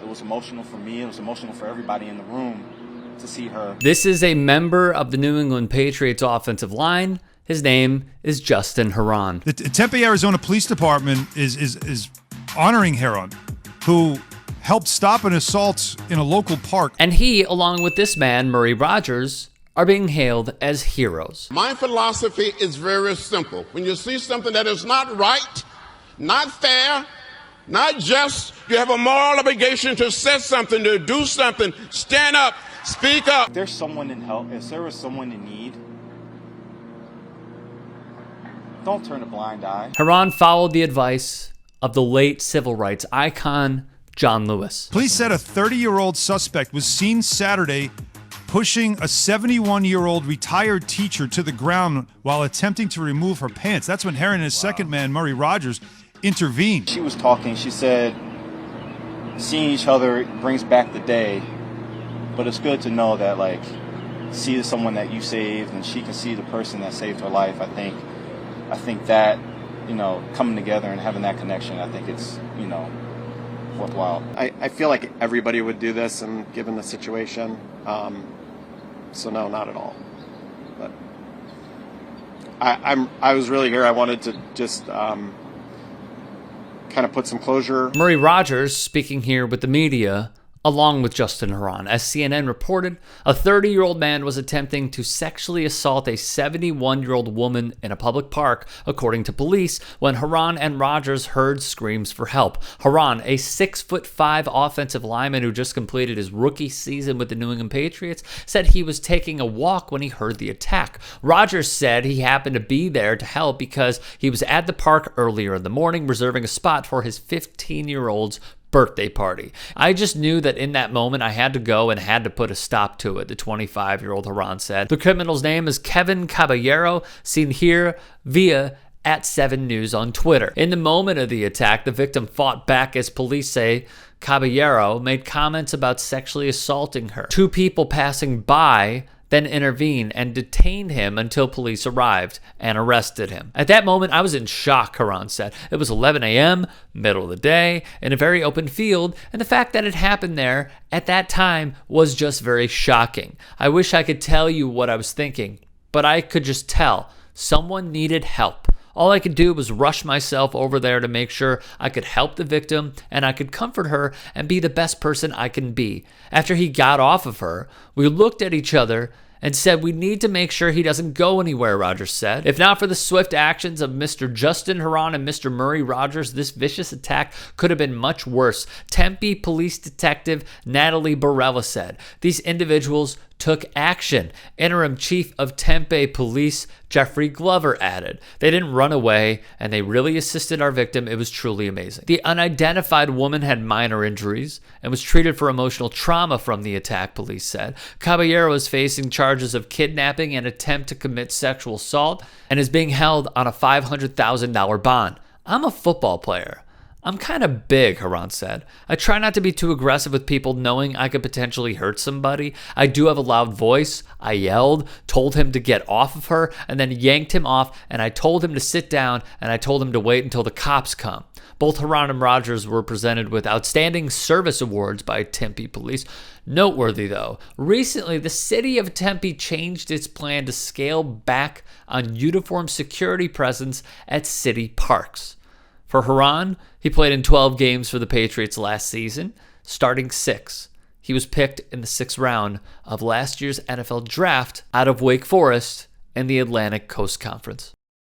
was emotional for me. It was emotional for everybody in the room to see her. This is a member of the New England Patriots offensive line. His name is Justin Herron. The Tempe, Arizona Police Department is honoring Herron, who helped stop an assault in a local park. And he, along with this man, Murray Rogers, are being hailed as heroes. My philosophy is very simple. When you see something that is not right, not fair, not just, you have a moral obligation to say something, to do something, stand up, speak up. If there's someone in help, if there was someone in need, don't turn a blind eye. Herron followed the advice of the late civil rights icon, John Lewis. Police said a 30-year-old suspect was seen Saturday pushing a 71-year-old retired teacher to the ground while attempting to remove her pants. That's when Herron and his second man, Murray Rogers, intervened. She was talking. She said, seeing each other brings back the day, but it's good to know that, like, see someone that you saved and she can see the person that saved her life. I think that, you know, coming together and having that connection, I think it's, you know, worthwhile. I feel like everybody would do this, and given the situation, so no, not at all. But I was really here. I wanted to just kind of put some closure. Murray Rogers speaking here with the media, along with Justin Herron. As CNN reported, a 30-year-old man was attempting to sexually assault a 71-year-old woman in a public park, according to police, when Herron and Rogers heard screams for help. Herron, a 6'5" offensive lineman who just completed his rookie season with the New England Patriots, said he was taking a walk when he heard the attack. Rogers said he happened to be there to help because he was at the park earlier in the morning reserving a spot for his 15-year-old's birthday party. I just knew that in that moment I had to go and had to put a stop to it, the 25-year-old Herron said. The criminal's name is Kevin Caballero, seen here via @7News on Twitter. In the moment of the attack, the victim fought back as police say Caballero made comments about sexually assaulting her. Two people passing by then intervened and detained him until police arrived and arrested him. At that moment, I was in shock, Herron said. It was 11 a.m., middle of the day, in a very open field, and the fact that it happened there at that time was just very shocking. I wish I could tell you what I was thinking, but I could just tell someone needed help. All I could do was rush myself over there to make sure I could help the victim and I could comfort her and be the best person I can be. After he got off of her, we looked at each other and said we need to make sure he doesn't go anywhere, Rogers said. If not for the swift actions of Mr. Justin Herron and Mr. Murray Rogers, this vicious attack could have been much worse. Tempe Police Detective Natalie Barella said. These individuals took action. Interim Chief of Tempe Police Jeffrey Glover added. They didn't run away and they really assisted our victim. It was truly amazing. The unidentified woman had minor injuries and was treated for emotional trauma from the attack, police said. Caballero is facing charges of kidnapping and attempt to commit sexual assault and is being held on a $500,000 bond. I'm a football player. I'm kind of big, Herron said. I try not to be too aggressive with people knowing I could potentially hurt somebody. I do have a loud voice. I yelled, told him to get off of her, and then yanked him off, and I told him to sit down, and I told him to wait until the cops come. Both Herron and Rogers were presented with Outstanding Service Awards by Tempe Police. Noteworthy, though, recently the city of Tempe changed its plan to scale back on uniform security presence at city parks. For Herron, he played in 12 games for the Patriots last season, starting 6. He was picked in the 6th round of last year's NFL draft out of Wake Forest in the Atlantic Coast Conference.